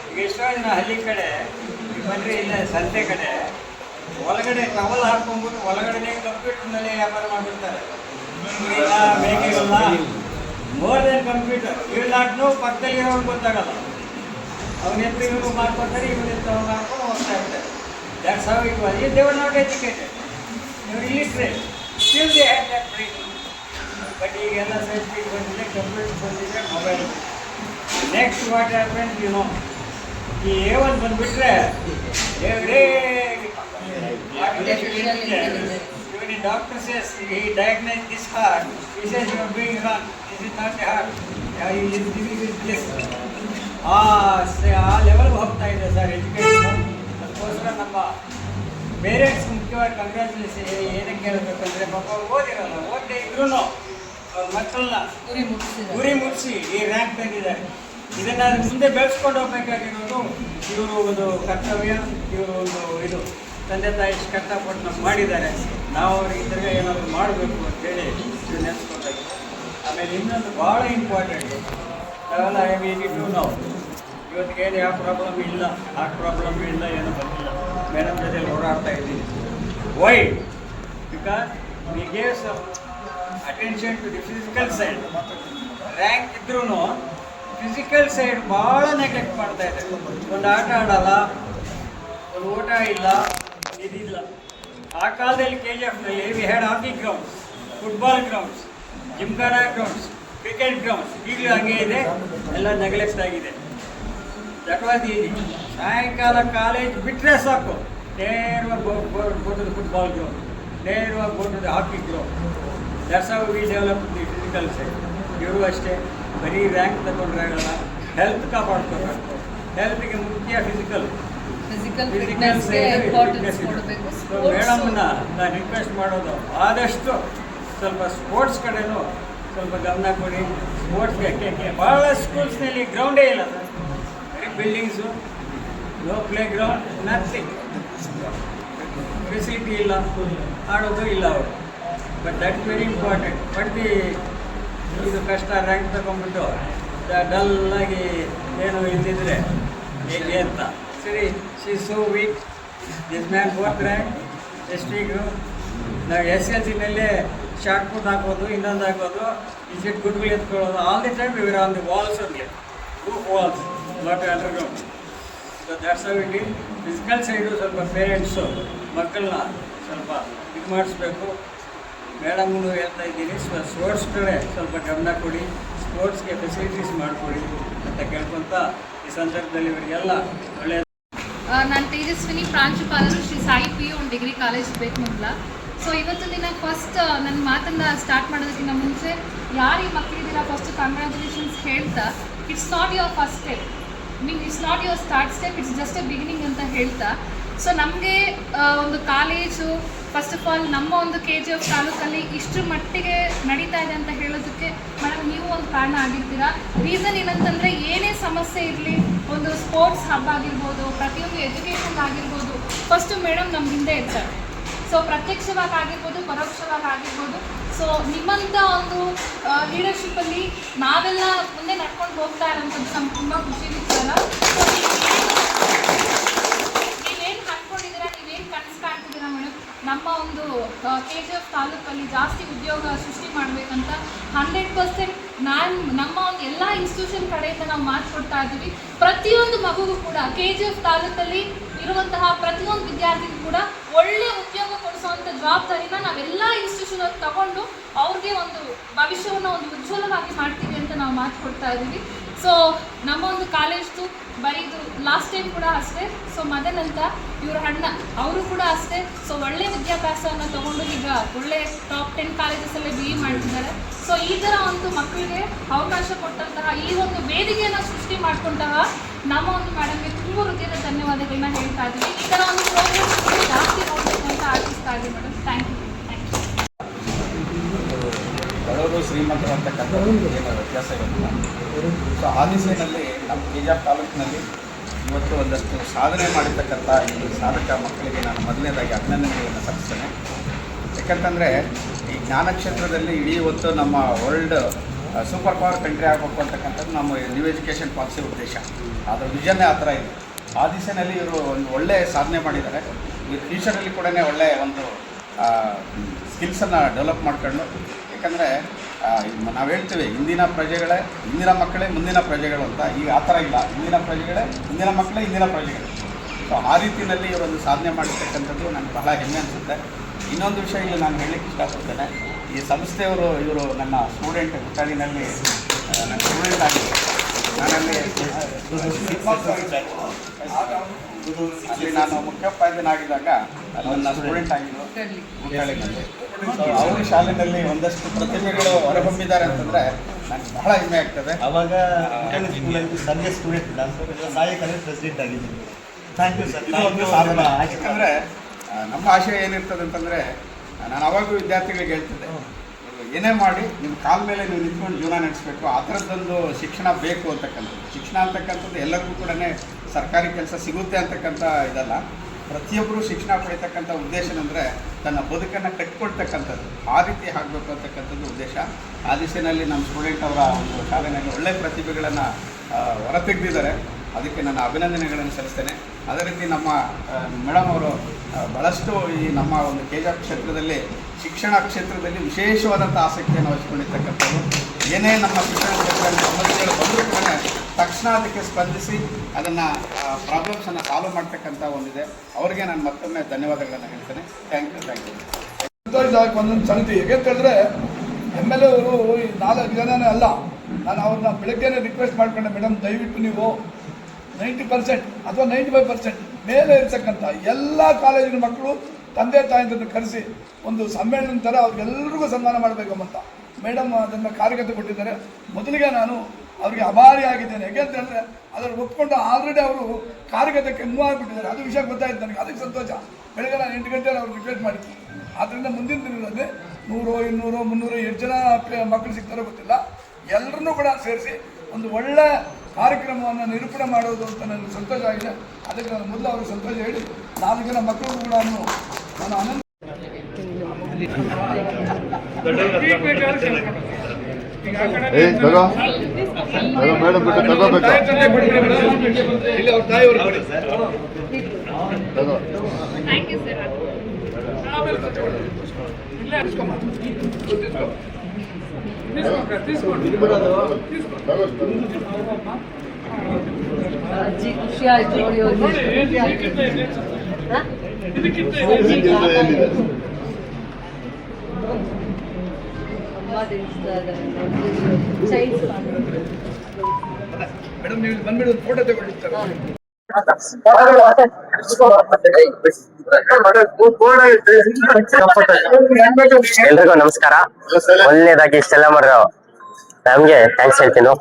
ಈಗ ಎಷ್ಟೋ ಜನ ಹಳ್ಳಿ ಕಡೆ ಬಂದರೆ ಇಲ್ಲ ಸಂತೆ ಕಡೆ ಒಳಗಡೆ ಟವಲ್ ಹಾಕ್ಕೊಂಡ್ಬಿಟ್ಟು ಒಳಗಡೆ ಕಂಪ್ಯೂಟರ್ನಲ್ಲೇ ವ್ಯಾಪಾರ ಮಾಡಿಬಿಡ್ತಾರೆ. ಕುರಿನ ಮೇಕೆಗಳನ್ನ ಮೋರ್ ದೆನ್ ಕಂಪ್ಯೂಟರ್ ಇವ್ ನಾಟ್ ನೋ ಪಕ್ಕದಲ್ಲಿ ಇರೋರು ಗೊತ್ತಾಗಲ್ಲ. ಅವನೆಂತ ಇವರು ಮಾಡ್ಕೊತಾರೆ, ಇವನೆಂತ ಅವ್ನು ಮಾಡ್ಕೊಂಡು ಹೋಗ್ತಾ ಇರ್ತಾರೆ. That's how it was. They were not educated, they were illiterate. Still they had that brain. But ಈಗೆಲ್ಲ ಸೈನ್ಸ್ಟಿಫಿಕ್ ಬಂದಿದೆ, ಕಂಪ್ಯೂಟರ್ ಬಂದಿದೆ, mobile. Next what happens you know, ಈ A1 ಬಂದುಬಿಟ್ರೆ ದೇವರೇ. Even the doctor says, he diagnosed this heart, he says you are doing wrong, this is not a heart, this is this. ಆ ಲೆವೆಲ್ಗೆ ಹೋಗ್ತಾ ಇದೆ sir education. ಅದಕ್ಕೋಸ್ಕರ ನಮ್ಮ parents ಮುಖ್ಯವಾಗಿ ಕಂಗ್ರ್ಯಾಚುಲೇಷನ್ ಏನಕ್ಕೆ ಹೇಳಬೇಕಂದ್ರೆ, ಪಾಪ ಅವ್ರು ಓದಿರಲ್ಲ, ಓದದೇ ಇದ್ರೂ ಅವ್ರ ಮಕ್ಕಳನ್ನ ಗುರಿ ಮುಟ್ಟಿಸಿ ಈ ರ್ಯಾಂಕ್ ತಂದಿದ್ದಾರೆ. ಇದನ್ನು ಮುಂದೆ ಬೆಳೆಸ್ಕೊಂಡು ಹೋಗ್ಬೇಕಾಗಿರೋದು ಇವರು ಒಂದು ಕರ್ತವ್ಯ, ಇವರು ಒಂದು ಇದು ತಂದೆ ತಾಯಿ ಇಷ್ಟು ಕಷ್ಟಪಟ್ಟು ನಮ್ಗೆ ಮಾಡಿದ್ದಾರೆ, ನಾವು ಅವ್ರಿಗೆ ತಿರ್ಗ ಏನಾದರೂ ಮಾಡಬೇಕು ಅಂತೇಳಿ ಇದು ನೆನೆಸ್ಕೊಳ್ಬೇಕು. ಆಮೇಲೆ ಇನ್ನೊಂದು ಭಾಳ ಇಂಪಾರ್ಟೆಂಟು, ಅವೆಲ್ಲ ಏನಿಟ್ಟು ನಾವು ಇವತ್ತಿಗೇನು ಯಾವ ಪ್ರಾಬ್ಲಮ್ ಇಲ್ಲ, ಹಾರ್ಟ್ ಪ್ರಾಬ್ಲಮ್ ಇಲ್ಲ, ಏನೂ ಬಂದಿಲ್ಲ. ಮೇಡಮ್ ಜೊತೆಲಿ ಓಡಾಡ್ತಾ ಇದ್ದೀನಿ. Why? Because we gave some attention to the physical side. Rank ಇದ್ರೂ ಫಿಸಿಕಲ್ ಸೈಡ್ ಭಾಳ ನೆಗ್ಲೆಕ್ಟ್ ಮಾಡ್ತಾ ಇದ್ದಾರೆ. ಒಂದು ಆಟ ಆಡಲ್ಲ, ಒಂದು ಊಟ ಇಲ್ಲ, ಇದಿಲ್ಲ. ಆ ಕಾಲದಲ್ಲಿ KGFನಲ್ಲಿ we had hockey grounds, football grounds, gymkhana grounds, cricket grounds. ಈಗಲೂ ಹಾಗೆ ಇದೆ, ಎಲ್ಲ ನೆಗ್ಲೆಕ್ಟ್ ಆಗಿದೆ. That was easy. ಸಾಯಂಕಾಲ ಕಾಲೇಜ್ ಬಿಟ್ಟರೆ ಸಾಕು, ನೇರವಾಗಿ ಗೋಟು ಫುಟ್ಬಾಲ್ ಗ್ರೌಂಡ್, ನೇರವಾಗಿ go to hockey ground. That's how we develop the physical side. ಇವರು ಅಷ್ಟೇ, ಬರೀ ರ್ಯಾಂಕ್ ತಗೊಂಡ್ರಾಗಲ್ಲ, ಹೆಲ್ತ್ ಕಾಪಾಡ್ಕೋಬೇಕು. ಹೆಲ್ತ್ಗೆ ಮುಖ್ಯ ಫಿಸಿಕಲ್ ಮೇಡಮ್ನ ನಾನು ರಿಕ್ವೆಸ್ಟ್ ಮಾಡೋದು, ಆದಷ್ಟು ಸ್ವಲ್ಪ ಸ್ಪೋರ್ಟ್ಸ್ ಕಡೆನೂ ಸ್ವಲ್ಪ ಗಮನ ಕೊಡಿ. ಸ್ಪೋರ್ಟ್ಸ್ಗೆ ಭಾಳ ಸ್ಕೂಲ್ಸ್ನಲ್ಲಿ ಗ್ರೌಂಡೇ ಇಲ್ಲ ಸರ್, ಬರೀ buildings, no playground, nothing, facility ಇಲ್ಲ, ಆಡೋದು ಇಲ್ಲ ಅವರು. But that is very important. But ಇದು ಕಷ್ಟ ರ್ಯಾಂಕ್ ತಗೊಂಡ್ಬಿಟ್ಟು ಡಲ್ಲಾಗಿ ಏನು ಇದ್ದಿದ್ರೆ ಹೇಗೆ ಅಂತ. ಸರಿ, she is so weak, this man 4th rank, ಎಸ್ಟಿಗೂ ನಾವು SLCನಲ್ಲೇ ಶಾರ್ಟ್ ಪುಟ್ ಹಾಕೋದು, ಇನ್ನೊಂದು ಹಾಕೋದು, ಇಸಿಟ್ ಗುಡ್ಗಳು ಎತ್ಕೊಳ್ಳೋದು. ಆಲ್ ದಿ ಟೈಮ್ ಇವರು ಆನ್ ದಿ ವಾಲ್ಸ್ ಅಲ್ಲಿ, roof walls, not underground. So that's how it is. Physical side ಸ್ವಲ್ಪ ಪೇರೆಂಟ್ಸು ಮಕ್ಕಳನ್ನ ಸ್ವಲ್ಪ ಇದು ಮಾಡಿಸ್ಬೇಕು. ಮೇಡಮ್ನು ಹೇಳ್ತಾ ಇದ್ದೀನಿ, ಸ್ಪೋರ್ಟ್ಸ್ ಕಡೆ ಸ್ವಲ್ಪ ಗಮನ ಕೊಡಿ, ಸ್ಪೋರ್ಟ್ಸ್ಗೆ ಫೆಸಿಲಿಟೀಸ್ ಮಾಡಿಕೊಡಿ ಅಂತ ಕೇಳ್ಕೊತ ಈ ಸಂದರ್ಭದಲ್ಲಿ ಇವರಿಗೆಲ್ಲ ಒಳ್ಳೆಯ. ನಾನು ತೇಜಸ್ವಿನಿ, ಪ್ರಾಂಶುಪಾಲರು Shri Sai PU degree college Bekamangala. So ಇವತ್ತು ದಿನ ಫಸ್ಟ್ ನನ್ನ ಮಾತನ್ನು ಸ್ಟಾರ್ಟ್ ಮಾಡೋದಕ್ಕಿಂತ ಮುಂಚೆ ಯಾರು ಈ ಮಕ್ಕಳಿದ್ದೀರಾ ಫಸ್ಟ್ ಕಂಗ್ರ್ಯಾಚುಲೇಷನ್ಸ್ ಹೇಳ್ತಾ, it's not your first step, it's not your start step, it's just A beginning ಅಂತ ಹೇಳ್ತಾ. ಸೊ ನಮಗೆ ಒಂದು ಕಾಲೇಜು ಫಸ್ಟ್ ಆಫ್ ಆಲ್ ನಮ್ಮ ಒಂದು KGF ತಾಲೂಕಲ್ಲಿ ಇಷ್ಟರ ಮಟ್ಟಿಗೆ ನಡೀತಾ ಇದೆ ಅಂತ ಹೇಳೋದಕ್ಕೆ ಮೇಡಮ್ ನೀವು ಒಂದು ಕಾರಣ ಆಗಿರ್ತೀರಾ. ರೀಸನ್ ಏನಂತಂದರೆ, ಏನೇ ಸಮಸ್ಯೆ ಇರಲಿ, ಒಂದು ಸ್ಪೋರ್ಟ್ಸ್ ಹಬ್ ಆಗಿರ್ಬೋದು, ಪ್ರತಿಯೊಂದು ಎಜುಕೇಷನ್ ಆಗಿರ್ಬೋದು, ಫಸ್ಟು ಮೇಡಮ್ ನಮ್ಮ ಹಿಂದೆ ಇರ್ತಾರೆ. ಸೊ ಪ್ರತ್ಯಕ್ಷವಾಗಿ ಆಗಿರ್ಬೋದು, ಪರೋಕ್ಷವಾಗಿ ಆಗಿರ್ಬೋದು. ಸೊ ನಿಮ್ಮಂಥ ಒಂದು ಲೀಡರ್ಶಿಪ್ಪಲ್ಲಿ ನಾವೆಲ್ಲ ಮುಂದೆ ನಡ್ಕೊಂಡು ಹೋಗ್ತಾ ಇರೋಂಥದ್ದು ನಮ್ಗೆ ತುಂಬ ಖುಷಿ ವಿಚಾರ. ನೀವೇನು ಅಂದ್ಕೊಂಡಿದ್ದೀರಾ, ನೀವೇನು ಕನಸು ಕಾಣ್ತಿದ್ದೀರಾ ಮೇಡಮ್, ನಮ್ಮ ಒಂದು KGF ತಾಲೂಕಲ್ಲಿ ಜಾಸ್ತಿ ಉದ್ಯೋಗ ಸೃಷ್ಟಿ ಮಾಡಬೇಕಂತ 100% ನಮ್ಮ ಒಂದು ಎಲ್ಲ ಇನ್ಸ್ಟಿಟ್ಯೂಷನ್ ಕಡೆಯಿಂದ ನಾವು ಮಾತು ಕೊಡ್ತಾ ಇದ್ದೀವಿ. ಪ್ರತಿಯೊಂದು ಮಗುಗೂ ಕೂಡ KGF ತಾಲೂಕಲ್ಲಿ ಇರುವಂತಹ ಪ್ರತಿಯೊಂದು ವಿದ್ಯಾರ್ಥಿಗೂ ಕೂಡ ಒಳ್ಳೆ ಉದ್ಯೋಗ ಕೊಡಿಸುವಂಥ ಜವಾಬ್ದಾರಿನ ನಾವೆಲ್ಲ ಇನ್ಸ್ಟಿಟ್ಯೂಷನ್ ತಗೊಂಡು ಅವ್ರಿಗೆ ಒಂದು ಭವಿಷ್ಯವನ್ನು ಒಂದು ಉಜ್ವಲವಾಗಿ ಮಾಡ್ತೀವಿ ಅಂತ ನಾವು ಮಾತು ಕೊಡ್ತಾ ಇದ್ದೀವಿ. ಸೊ ನಮ್ಮ ಒಂದು ಕಾಲೇಜ್ದು ಬರೀದು ಲಾಸ್ಟ್ ಟೈಮ್ ಕೂಡ ಅಷ್ಟೇ. ಸೊ ಮದನ್ ಅಂತ ಇವ್ರ ಅಣ್ಣ, ಅವರು ಕೂಡ ಅಷ್ಟೇ. ಸೊ ಒಳ್ಳೆ ವಿದ್ಯಾಭ್ಯಾಸವನ್ನು ತಗೊಂಡು ಈಗ ಒಳ್ಳೆ ಟಾಪ್ 10 ಕಾಲೇಜಸಲ್ಲೇ BE ಮಾಡ್ತಿದ್ದಾರೆ. ಸೊ ಈ ಥರ ಒಂದು ಮಕ್ಕಳಿಗೆ ಅವಕಾಶ ಕೊಟ್ಟಂತಹ, ಈ ಒಂದು ವೇದಿಕೆಯನ್ನು ಸೃಷ್ಟಿ ಮಾಡಿಕೊಂಡಂತಹ ನಮ್ಮ ಒಂದು ಮೇಡಮ್ಗೆ ತುಂಬ ಹೃದಯದ ಧನ್ಯವಾದಗಳನ್ನ ಹೇಳ್ತಾ ಇದ್ದೀವಿ. ಈ ಥರ ಒಂದು ಪ್ರೋಗ್ರಾಮ್ ಜಾಸ್ತಿ ನೋಡಬೇಕು ಅಂತ ಆಶಿಸ್ತಾ ಇದ್ದೀವಿ ಮೇಡಮ್. Thank you. ಬಡವರು ಶ್ರೀಮಂತರು ಅಂತಕ್ಕಂಥ ಏನು ವ್ಯತ್ಯಾಸ ಇರೋದಿಲ್ಲ. ಸೊ ಆ ದಿಸೆಯಲ್ಲಿ ನಮ್ಮ KGF ತಾಲೂಕಿನಲ್ಲಿ ಇವತ್ತು ಒಂದಷ್ಟು ಸಾಧನೆ ಮಾಡಿರ್ತಕ್ಕಂಥ ಈ ಸಾಧಕ ಮಕ್ಕಳಿಗೆ ನಾನು ಮೊದಲನೇದಾಗಿ ಅಭಿನಂದನೆಗಳನ್ನು ಸಲ್ಲಿಸ್ತೇನೆ. ಯಾಕಂತಂದರೆ ಈ ಜ್ಞಾನ ಕ್ಷೇತ್ರದಲ್ಲಿ ಇಡೀ ಹೊತ್ತು ನಮ್ಮ ವರ್ಲ್ಡ್ ಸೂಪರ್ ಪವರ್ ಕಂಟ್ರಿ ಆಗಬೇಕು ಅಂತಕ್ಕಂಥದ್ದು ನಮ್ಮ ನ್ಯೂ ಎಜುಕೇಷನ್ ಪಾಲಿಸಿ ಉದ್ದೇಶ. ಅದರ ವಿಷನ್ನೇ ಆ ಥರ ಇದೆ. ಆ ದಿಸೆಯಲ್ಲಿ ಇವರು ಒಂದು ಒಳ್ಳೆಯ ಸಾಧನೆ ಮಾಡಿದ್ದಾರೆ. ಇವ್ರ ಫ್ಯೂಚರಲ್ಲಿ ಕೂಡ ಒಳ್ಳೆಯ ಒಂದು ಸ್ಕಿಲ್ಸನ್ನು ಡೆವಲಪ್ ಮಾಡ್ಕೊಂಡು, ಯಾಕಂದರೆ ನಾವು ಹೇಳ್ತೀವಿ ಇಂದಿನ ಮಕ್ಕಳೇ ಮುಂದಿನ ಪ್ರಜೆಗಳು ಅಂತ. ಈಗ ಆ ಥರ ಇಲ್ಲ, ಇಂದಿನ ಪ್ರಜೆಗಳೇ ಇಂದಿನ ಮಕ್ಕಳೇ ಇಂದಿನ ಪ್ರಜೆಗಳು. ಸೊ ಆ ರೀತಿಯಲ್ಲಿ ಇವರೊಂದು ಸಾಧನೆ ಮಾಡಿರ್ತಕ್ಕಂಥದ್ದು ನನಗೆ ಬಹಳ ಹೆಮ್ಮೆ ಅನಿಸುತ್ತೆ. ಇನ್ನೊಂದು ವಿಷಯ ಇಲ್ಲಿ ನಾನು ಹೇಳಲಿಕ್ಕೆ ಇಷ್ಟಪಡ್ತೇನೆ. ಈ ಸಂಸ್ಥೆಯವರು ಇವರು ನನ್ನ ಸ್ಟೂಡೆಂಟ್ ಹುಟ್ಟಾಳಿನಲ್ಲಿ ನನ್ನ ಸ್ಟೂಡೆಂಟ್ ಆಗಿದೆ. ನಾನಲ್ಲಿ ಅಲ್ಲಿ ನಾನು ಮುಖ್ಯೋಪಾಧ್ಯಾಯನಾಗಿದ್ದಾಗ ಅಲ್ಲಿ ನನ್ನ ಸ್ಟೂಡೆಂಟ್ ಆಗಿದ್ದು ಹುಟ್ಟಾಳಿನಲ್ಲಿ. ಸೊ ಅವ್ರ ಶಾಲೆಯಲ್ಲಿ ಒಂದಷ್ಟು ಪ್ರತಿಭೆಗಳು ಹೊರಹೊಮ್ಮಿದ್ದಾರೆ ಅಂತಂದರೆ ನನಗೆ ಬಹಳ ಹೆಮ್ಮೆ ಆಗ್ತದೆ. ಅವಾಗ ಸಂಜೆ ಸ್ಟೂಡೆಂಟ್ ಸಾಯಿ ಕಾಲೇಜ್ ಪ್ರೆಸಿಡೆಂಟ್ ಆಗಿದ್ದೀನಿ. Thank you sir. ಇದು ಒಂದು ಸಾಧನೆ. ಯಾಕಂದರೆ ನಮ್ಮ ಆಶಯ ಏನಿರ್ತದೆ ಅಂತಂದರೆ, ನಾನು ಅವಾಗೂ ವಿದ್ಯಾರ್ಥಿಗಳಿಗೆ ಹೇಳ್ತಿದ್ದೆ, ಏನೇ ಮಾಡಿ ನಿಮ್ಮ ಕಾಲ ಮೇಲೆ ನೀವು ನಿಂತ್ಕೊಂಡು ಜೀವನ ನಡೆಸಬೇಕು. ಆ ಥರದ್ದೊಂದು ಶಿಕ್ಷಣ ಬೇಕು ಅಂತಕ್ಕಂಥದ್ದು. ಶಿಕ್ಷಣ ಅಂತಕ್ಕಂಥದ್ದು ಎಲ್ಲರಿಗೂ ಕೂಡ ಸರ್ಕಾರಿ ಕೆಲಸ ಸಿಗುತ್ತೆ ಅಂತಕ್ಕಂಥ ಇದಲ್ಲ. ಪ್ರತಿಯೊಬ್ಬರು ಶಿಕ್ಷಣ ಪಡಿತಕ್ಕಂಥ ಉದ್ದೇಶ ಅಂದರೆ ತನ್ನ ಬದುಕನ್ನು ಕಟ್ಟಿಕೊಡ್ತಕ್ಕಂಥದ್ದು. ಆ ರೀತಿ ಆಗಬೇಕು ಅಂತಕ್ಕಂಥದ್ದು ಉದ್ದೇಶ. ಆ ದಿಸೆಯಲ್ಲಿ ನಮ್ಮ ಸ್ಟೂಡೆಂಟ್ ಅವರ ಒಂದು ಶಾಲೆಯಲ್ಲಿ ಒಳ್ಳೆಯ ಪ್ರತಿಭೆಗಳನ್ನು ಹೊರತೆಗೆದಿದ್ದಾರೆ. ಅದಕ್ಕೆ ನನ್ನ ಅಭಿನಂದನೆಗಳನ್ನು ಸಲ್ಲಿಸ್ತೇನೆ. ಅದೇ ರೀತಿ ನಮ್ಮ ಮೇಡಮ್ ಅವರು ಭಾಳಷ್ಟು ಈ ನಮ್ಮ ಒಂದು ಕೆಜಾಪ್ ಕ್ಷೇತ್ರದಲ್ಲಿ ಶಿಕ್ಷಣ ಕ್ಷೇತ್ರದಲ್ಲಿ ವಿಶೇಷವಾದಂಥ ಆಸಕ್ತಿಯನ್ನು ವಹಿಸಿಕೊಂಡಿರ್ತಕ್ಕಂಥದ್ದು. ಏನೇ ನಮ್ಮ ಶಿಕ್ಷಣ ಕ್ಷೇತ್ರದಲ್ಲಿ ಸಮಸ್ಯೆಗಳು ಬಂದರೂ ಕೂಡ ತಕ್ಷಣ ಅದಕ್ಕೆ ಸ್ಪಂದಿಸಿ ಅದನ್ನು ಪ್ರಾಬ್ಲಮ್ಸನ್ನು ಸಾಲ್ವ್ ಮಾಡ್ತಕ್ಕಂಥ ಒಂದಿದೆ. ಅವರಿಗೆ ನಾನು ಮತ್ತೊಮ್ಮೆ ಧನ್ಯವಾದಗಳನ್ನು ಹೇಳ್ತೇನೆ. Thank you. ಒಂದೊಂದು ಸಂಗತಿ ಹೇಗೆಂತಂದರೆ MLA ಅವರು ಈ 4 ಜನನೇ ಅಲ್ಲ, ನಾನು ಅವ್ರನ್ನ ಬೆಳಗ್ಗೆನೇ ರಿಕ್ವೆಸ್ಟ್ ಮಾಡ್ಕೊಂಡೆ, ಮೇಡಮ್ ದಯವಿಟ್ಟು ನೀವು 90% ಅಥವಾ 95% ಮೇಲೆ ಇರ್ತಕ್ಕಂಥ ಎಲ್ಲ ಕಾಲೇಜಿನ ಮಕ್ಕಳು ತಂದೆ ತಾಯಿಯನ್ನು ಕರೆಸಿ ಒಂದು ಸಮ್ಮೇಳನ ಥರ ಅವ್ರಿಗೆಲ್ಲರಿಗೂ ಸನ್ಮಾನ ಮಾಡಬೇಕಂತ ಮೇಡಮ್ ಅದನ್ನು ಕಾರ್ಯಗತಗೊಳಿಸಿದ್ದಾರೆ. ಮೊದಲಿಗೆ ನಾನು ಅವರಿಗೆ ಅಭಾರಿಯಾಗಿದ್ದೇನೆ. ಹೇಗೆ ಅಂತಂದರೆ ಅದನ್ನು ಒಪ್ಕೊಂಡು ಆಲ್ರೆಡಿ ಅವರು ಕಾರ್ಯಗತಕ್ಕೆ ಮೂವ್ ಆಗಿಬಿಟ್ಟಿದ್ದಾರೆ. ಅದು ವಿಷಯ ಗೊತ್ತಾಯ್ತು ನನಗೆ. ಅದಕ್ಕೆ ಸಂತೋಷ. ಬೆಳಗ್ಗೆ ನಾನು 8 ಗಂಟೆಯಲ್ಲಿ ಅವ್ರು ರಿಕ್ವೆಸ್ಟ್ ಮಾಡಿದ್ದೀನಿ. ಆದ್ದರಿಂದ ಮುಂದಿನ ದಿನದಲ್ಲಿ 100, 200, 300 ಎಷ್ಟು ಜನ ಮಕ್ಕಳು ಸಿಗ್ತಾರೋ ಗೊತ್ತಿಲ್ಲ, ಎಲ್ಲರನ್ನೂ ಕೂಡ ಸೇರಿಸಿ ಒಂದು ಒಳ್ಳೆ ಕಾರ್ಯಕ್ರಮವನ್ನು ನಿರೂಪಣೆ ಮಾಡೋದು ಅಂತ ನನಗೆ ಸಂತೋಷ ಆಗಿದೆ. ಅದಕ್ಕೆ ನಾನು ಮೊದಲು ಅವ್ರಿಗೆ ಸಂತೋಷ ಹೇಳಿ 4 ಜನ ಮಕ್ಕಳು ಕೂಡ ನಾನು ಆನಂದ ಮೇಡಮ್ ಬಿಟ್ಟು ತಗೋಬೇಕು. ಇಲ್ಲಿ ಅವ್ರ ತಾಯಿಯವರು ಥ್ಯಾಂಕ್ ಯು ಸರ್. ಅಜ್ಜಿ ಖುಷಿ ಆಯ್ತು ನೋಡಿ ಹೋಗಿ. ಮೇಡಮ್ ನೀವು ಬಂದ್ಬಿಟ್ಟು ಒಂದು ಫೋಟೋ ತಗೊಂಡಿರ್ತಾರೆ. ಎಲ್ರಿಗೂ ನಮಸ್ಕಾರ. ಮೊದಲನೇದಾಗಿ ಇಷ್ಟೆಲ್ಲ ಮಾಡೋ ಮ್ಯಾಮ್ಗೆ ಥ್ಯಾಂಕ್ಸ್ ಹೇಳ್ತೀನಿ.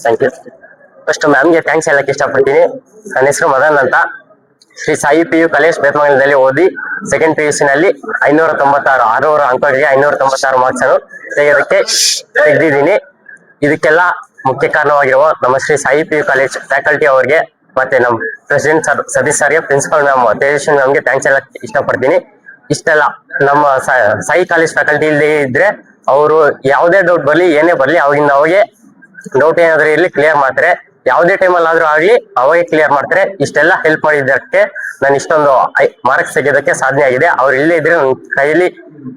Thank you. ಫಸ್ಟ್ ಮ್ಯಾಮ್ಗೆ ಥ್ಯಾಂಕ್ಸ್ ಹೇಳಕ್ ಇಷ್ಟಪಡ್ತೀನಿ. ನನ್ನ ಹೆಸರು ಮದನ್ ಅಂತ. ಶ್ರೀ ಸಾಯಿ PU ಕಾಲೇಜ್ ಬೇತಮಂಗಲದಲ್ಲಿ ಓದಿ ಸೆಕೆಂಡ್ PUC ನಲ್ಲಿ 596 600 ಅಂಕಗಳಿಗೆ 596 ಮಾರ್ಕ್ಸ್ ಅನ್ನು ತೆಗೆದಿದ್ದೀನಿ. ಇದಕ್ಕೆಲ್ಲ ಮುಖ್ಯ ಕಾರಣವಾಗಿರುವ ನಮ್ಮ Shri Sai PU college faculty ಅವರಿಗೆ, ಮತ್ತೆ ನಮ್ಮ ಪ್ರೆಸಿಡೆಂಟ್ ಸತೀಶ್ ಸರ್ಗೆ, ಪ್ರಿನ್ಸಿಪಲ್ ಮ್ಯಾಮ್ ತೇಜಸ್ವಿನಿ ಮ್ಯಾಮ್ಗೆ ಥ್ಯಾಂಕ್ಸ್ ಹೇಳಕ್ ಇಷ್ಟಪಡ್ತೀನಿ. ಇಷ್ಟೆಲ್ಲ ನಮ್ಮ ಸಾಯಿ ಕಾಲೇಜ್ ಫ್ಯಾಕಲ್ಟಿ ಇಲ್ಲದೆ ಇದ್ರೆ ಅವರು ಯಾವುದೇ ಡೌಟ್ ಬರ್ಲಿ ಏನೇ ಬರ್ಲಿ ಅವಾಗಿಂದ ಅವಾಗೆ ಡೌಟ್ ಏನಾದ್ರೂ ಇರ್ಲಿ ಕ್ಲಿಯರ್ ಮಾಡ್ತಾರೆ. ಯಾವುದೇ ಟೈಮಲ್ಲಿ ಆದ್ರೂ ಆಗ್ಲಿ ಅವಾಗೆ ಕ್ಲಿಯರ್ ಮಾಡ್ತಾರೆ. ಇಷ್ಟೆಲ್ಲ ಹೆಲ್ಪ್ ಮಾಡಿದ್ದಕ್ಕೆ ನಾನು ಇಷ್ಟೊಂದು ಮಾರ್ಕ್ಸ್ ತೆಗೆಯೋದಕ್ಕೆ ಸಾಧನೆ ಆಗಿದೆ. ಅವ್ರು ಇಲ್ಲೇ ಇದ್ರೆ ನನ್ನ ಕೈಯಲ್ಲಿ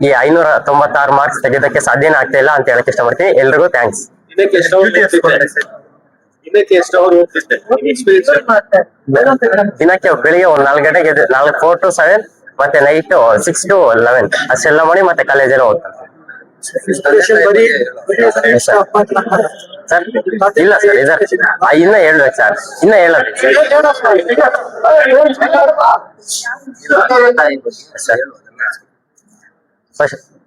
ಈ 596 ಮಾರ್ಕ್ಸ್ ತೆಗೆಯೋದಕ್ಕೆ ಸಾಧ್ಯನೇ ಆಗ್ತಾ ಇಲ್ಲ ಅಂತ ಹೇಳಕ್ ಇಷ್ಟಪಡ್ತೀನಿ. ಎಲ್ರಿಗೂ ಥ್ಯಾಂಕ್ಸ್. ದಿನಕ್ಕೆ ಬೆಳಿಗ್ಗೆ ಒಂದು 4 ಗಂಟೆಗೆ 4 to 7 ಮತ್ತೆ ನೈಟ್ 6 to 11 ಅಷ್ಟೆಲ್ಲ ಮಾಡಿ ಮತ್ತೆ ಕಾಲೇಜೆಲ್ಲ ಹೋಗ್ತಾರೆ ಸರ್. ಇಲ್ಲ ಸರ್, ಇದಾರೆ ಇನ್ನ ಹೇಳ್ಬೇಕು ಸರ್, ಇನ್ನ ಹೇಳಬೇಕು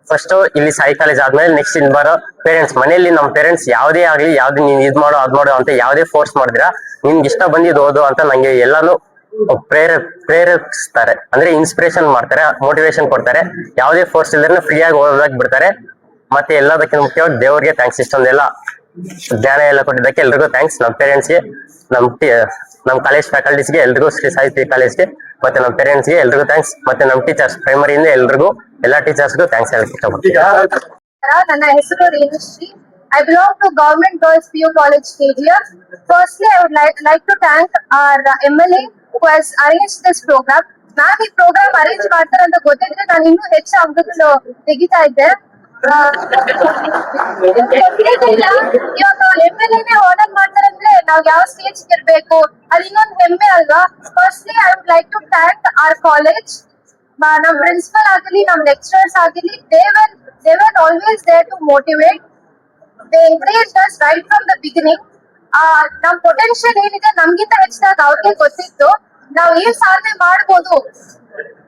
ಫಸ್ಟ್ ಇಲ್ಲಿ ಸಾಯಿ ಕಾಲೇಜ್ ಆದ್ಮೇಲೆ ನೆಕ್ಸ್ಟ್ ಇನ್ ಬರೋ ಪೇರೆಂಟ್ಸ್. ಮನೆಯಲ್ಲಿ ನಮ್ಮ ಪೇರೆಂಟ್ಸ್ ಯಾವುದೇ ಆಗ್ಲಿ ಯಾವ್ದು ನೀನ್ ಇದ್ ಮಾಡೋ ಅದ್ ಮಾಡೋ ಅಂತ ಯಾವುದೇ ಫೋರ್ಸ್ ಮಾಡಿದಿರಾ, ನಿನ್ಗೆ ಇಷ್ಟ ಬಂದಿದ್ದು ಓದು ಅಂತ ನಂಗೆ ಎಲ್ಲಾನು ಪ್ರೇರೇಪಿಸ್ತಾರೆ. ಅಂದ್ರೆ ಇನ್ಸ್ಪಿರೇಷನ್ ಮಾಡ್ತಾರೆ, ಮೋಟಿವೇಶನ್ ಕೊಡ್ತಾರೆ. ಯಾವುದೇ ಫೋರ್ಸ್ ಇಲ್ಲದ್ರೆ ಫ್ರೀ ಆಗಿ ಓದೋದಕ್ಕೆ ಬಿಡ್ತಾರೆ. ಮತ್ತೆ ಎಲ್ಲದಕ್ಕಿಂತ ಮುಖ್ಯವಾಗಿ ದೇವ್ರಿಗೆ ಥ್ಯಾಂಕ್ಸ್. ಇಷ್ಟೊಂದೆಲ್ಲ ಜ್ಞಾನ ಎಲ್ಲ ಕೊಟ್ಟಿದ್ದಕ್ಕೆ ಎಲ್ರಿಗೂ ಥ್ಯಾಂಕ್ಸ್. ನಮ್ಮ ಪೇರೆಂಟ್ಸ್ಗೆ, ನಮ್ಮ ನಮ್ಮ ಕಾಲೇಜ್ ಫ್ಯಾಕಲ್ಟೀಸ್ಗೆ ಎಲ್ರಿಗೂ ಶ್ರೀ ಸಾಯಿ ಪಿ ಕಾಲೇಜ್ಗೆ ಮತ್ತೆ ನಮ್ಮ ಪೇರೆಂಟ್ಸ್ಗೆ ಎಲ್ರಿಗೂ ಥ್ಯಾಂಕ್ಸ್. ಮತ್ತೆ ನಮ್ಮ ಟೀಚರ್ಸ್ ಪ್ರೈಮರಿಯಿಂದ ಎಲ್ರಿಗೂ ಎಲ್ಲ ಟೀಚರ್ಸ್ಗೂ ಥ್ಯಾಂಕ್ಸ್ ಹೇಳಕ್ ಇಷ್ಟಪಡ್ತೀನಿ. ನನ್ನ ಹೆಸರು ರೇಣುಶ್ರೀ. I belong to Government Girls PU College KGF. Firstly, I would like to thank our MLA who has arranged this program. ನಾನು ಈ ಪ್ರೋಗ್ರಾಮ್ ಅರೇಂಜ್ ಮಾಡ್ತಾರೆ ಅಂತ ಗೊತ್ತಿದ್ರೆ ನಾನು ಇನ್ನೂ ಹೆಚ್ಚು ಅಂಕಗಳು ತೆಗಿತಾ ಇದ್ದೆ. ಇವಾಗ MLA ಆರ್ಡರ್ ಮಾಡ್ತಾರೆ ಅಂದ್ರೆ ನಾವ್ ಯಾವ ಸ್ಟೇಜ್ ಇರ್ಬೇಕು ಅದು ಇನ್ನೊಂದು ಹೆಮ್ಮೆ ಅಲ್ವಾ. Firstly I would like to thank our college. ನಮ್ ಪ್ರಿನ್ಸಿಪಲ್ ಆಗಲಿ ನಮ್ ಲೆಕ್ಚರರ್ಸ್ ಆಗಲಿ they were always there to motivate. They encouraged us right from the beginning. ನಮ್ ಪೊಟೆನ್ಶಿಯಲ್ ಏನಿದೆ ನಮ್ಗಿಂತ ಹೆಚ್ಚಾಗಿ ಅವ್ರಿಗೆ ಗೊತ್ತಿತ್ತು. ನಾವ್ ಏನ್ ಸಾಧನೆ ಮಾಡ್ಬೋದು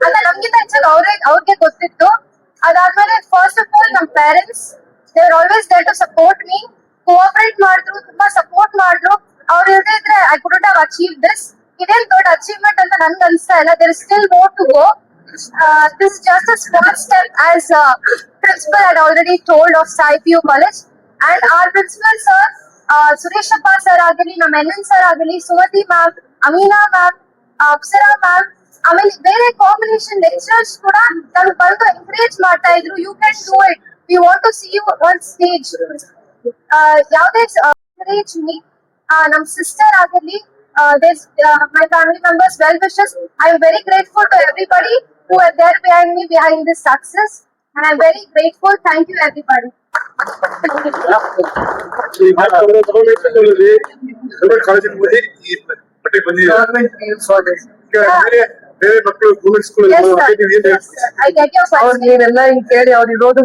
ಅಂತ ನಮ್ಗಿಂತ ಹೆಚ್ಚಾಗಿ ಅವ್ರಿಗೆ ಗೊತ್ತಿತ್ತು. ಅದಾದ್ಮೇಲೆ ಫಸ್ಟ್ ಆಫ್ ಆಲ್ ನಮ್ parents they are always there to support me. Cooperate ಮಾಡಿದ್ರು, ತುಂಬಾ ಸಪೋರ್ಟ್ ಮಾಡಿದ್ರು. ಅವ್ರು ಇಲ್ಲದೆ ಇದ್ರೆ I couldn't have achieve this. ಇದೇನ್ ದೊಡ್ಡ ಅಚೀವ್ಮೆಂಟ್ ಅಂತ ನನ್ಗೆ ಅನ್ಸ್ತಾ ಇಲ್ಲ. There is still more to go. This is just a small step as principal had already told of Sai PU College. And our principal sir, Sureshappa sir agili, ನಮ್ಮ NN sir agili, Sumati ma'am, Amina ma'am, Apsara ma'am, ಆಮೇಲೆ ಬೇರೆ combination lecturers ಕೂಡ ನಮ್ಗೆ ಬಂದು encourage ಮಾಡ್ತಾ ಇದ್ರು. You can do it, we want to see you on stage. ಯಾವುದೇ encourage me. ನಮ್ಮ ಸಿಸ್ಟರ್ ಆಗಲಿ, my family members, well wishes. I am very grateful to everybody who are there behind me, behind this success, and I am very grateful. Thank you everybody. ಬೇರೆ ಮಕ್ಕಳು government school Yes, sir. Yes, sir. I get your question. ನೀವೆಲ್ಲ ಹಿಂಗ್ ಕೇಳಿ ಅವ್ರು ಇರೋದು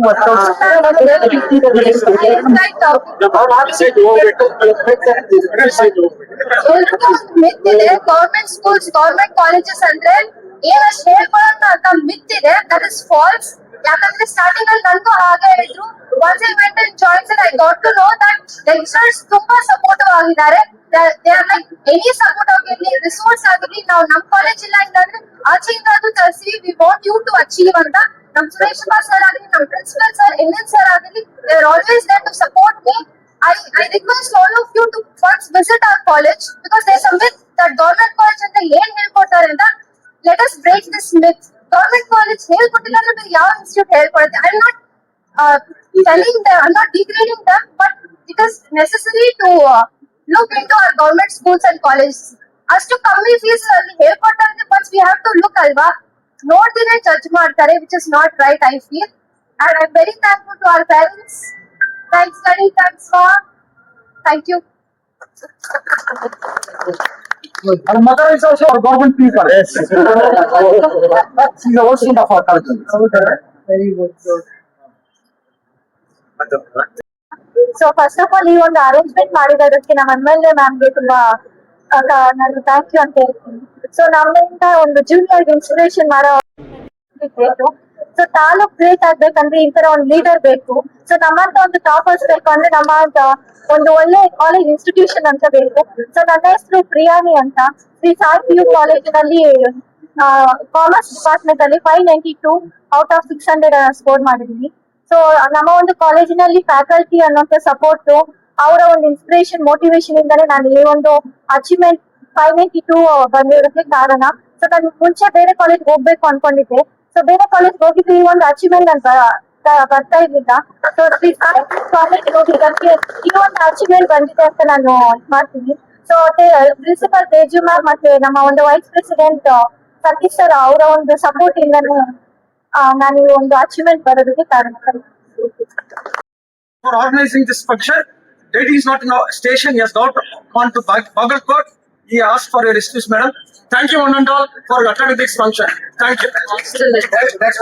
ಮಿತ್ ಇದೆ government schools, government colleges ಅಂದ್ರೆ ಏನಷ್ಟು ಹೇಳ್ಕೊಳ್ಳೋಣ ಅಂತ ಮಿತ್ ಇದೆ. That is false. ಯಾಕಂದ್ರೆ ಸ್ಟಾರ್ಟಿಂಗ್ ಅಲ್ಲಿ ನನಗೂ ಹಾಗೆ ಹೇಳಿದ್ರು. Once I went and joins I got to know that lecturers ತುಂಬಾ ಸಪೋರ್ಟಿವ್ ಆಗಿದ್ದಾರೆ. They are like any support ಆಗಿರ್ಲಿ, ರಿಸೋರ್ಸ್ ಆಗಿರ್ಲಿ. ನಾವು ನಮ್ ಕಾಲೇಜ್ ಇಲ್ಲ ಅಂತಂದ್ರೆ ಆಚೆಯಿಂದ ಅದು ತರಿಸಿ we want you to achieve ಅಂತ. ನಮ್ ಸುರೇಶಪ್ಪ ಸರ್ ಆಗಲಿ, ನಮ್ ಪ್ರಿನ್ಸಿಪಲ್ ಸರ್, NN ಸರ್ ಆಗಲಿ, they are always there to support me. I request all of you to once visit our college because there's a myth that government college ಅಂತ ಏನ್ ಹೇಳ್ಕೊಡ್ತಾರೆ ಅಂತ. Let us break this myth. Government college ಹೇಳ್ಕೊಟ್ಟಿಲ್ಲ ಅಂದ್ರೆ ಯಾವ institute ಹೇಳ್ಕೊಡುತ್ತೆ? I'm not telling them, I'm not degrading them, but it is necessary to look into our government schools and colleges. ಅಷ್ಟು ಕಮ್ಮಿ fees ಅಲ್ಲಿ ಹೇಳ್ಕೊಡ್ತಾರೆ ಅಂದ್ರೆ once we have to look ಅಲ್ವಾ, ನೋಡ್ದಿನೇ judge ಮಾಡ್ತಾರೆ, which is not right I feel. And I'm very thankful to our parents. Thanks Daddy, thanks Mom. Thank you. Our mother is also a government people. Yes. She's a worship of our culture. Very good. So first of all ಈ ಒಂದು arrangement ಮಾಡಿರೋದಕ್ಕೆ ನಮ್ಮ MLA ಮ್ಯಾಮ್ಗೆ ತುಂಬಾ ನಾನು thank you ಅಂತ ಹೇಳ್ತೀನಿ. So ನಮ್ಮಿಂದ ಒಂದು junior inspiration ಮಾಡೋ ಬೇಕು. ಸೊ ತಾಲೂಕ್ ಗ್ರೇಟ್ ಆಗ್ಬೇಕಂದ್ರೆ ಈ ತರ ಒಂದು ಲೀಡರ್ ಬೇಕು. ಸೊ ನಮ್ಮಂತ ಒಂದು ಟಾಪರ್ಸ್ ಬೇಕು ಅಂದ್ರೆ ನಮ್ಮ ಒಂದು ಒಳ್ಳೆ ಕಾಲೇಜ್ ಇನ್ಸ್ಟಿಟ್ಯೂಷನ್ ಅಂತ ಬೇಕು. ಸೊ ನನ್ನ ಹೆಸರು ಪ್ರಿಯಾನಿ ಅಂತ. ಶ್ರೀ ಸಾಯಿ PU ಕಾಲೇಜಿನಲ್ಲಿ ಕಾಮರ್ಸ್ ಡಿಪಾರ್ಟ್ಮೆಂಟ್ ಅಲ್ಲಿ 592 ಔಟ್ ಆಫ್ 600 ಸ್ಕೋರ್ ಮಾಡಿದೀನಿ. ಸೊ ನಮ್ಮ ಒಂದು ಕಾಲೇಜಿನಲ್ಲಿ ಫ್ಯಾಕಲ್ಟಿ ಅನ್ನೋಂಥ ಸಪೋರ್ಟ್, ಅವರ ಒಂದು ಇನ್ಸ್ಪಿರೇಷನ್, ಮೋಟಿವೇಶನ್ ಇಂದಾನೆ ನಾನು ಈ ಒಂದು ಅಚೀವ್ಮೆಂಟ್ 592 ಬಂದಿರೋದಕ್ಕೆ ಕಾರಣ. ಸೊ ನಾನು ಮುಂಚೆ ಬೇರೆ ಕಾಲೇಜ್ ಹೋಗ್ಬೇಕು ಅನ್ಕೊಂಡಿದ್ದೆ. ಸೊ ಬೇರೆ ಕಾಲೇಜ್ ಹೋಗಿದ್ದು ಈ ಒಂದು ಅಚೀವ್ಮೆಂಟ್ ಅಂತ ಬರ್ತಾ ಇರ್ಲಿಲ್ಲ. ಸೊ ಕಾಲೇಜ್ ಹೋಗಿದ್ದಕ್ಕೆ ಈ ಒಂದು ಅಚೀವ್ಮೆಂಟ್ ಬಂದಿದೆ ಅಂತ ನಾನು ಮಾಡ್ತೀನಿ. ಸೊ ಪ್ರಿನ್ಸಿಪಲ್ ತೇಜು ಮ್ಯಾಮ್ ಮತ್ತೆ ನಮ್ಮ ಒಂದು ವೈಸ್ ಪ್ರೆಸಿಡೆಂಟ್ ಸತೀಶ್ ಸರ್ ಅವರ ಒಂದು ಸಪೋರ್ಟ್ ಇಂದಾನೆ ನಾನು ಈ ಒಂದು ಅಚೀವ್ಮೆಂಟ್ ಬರೋದಕ್ಕೆ ಕಾರಣ. For organizing this function, Daddy is not in our station. He has gone to Bagalkot. He asked for your excuse, madam. Thank you one and all for attending this function. Thank you. Next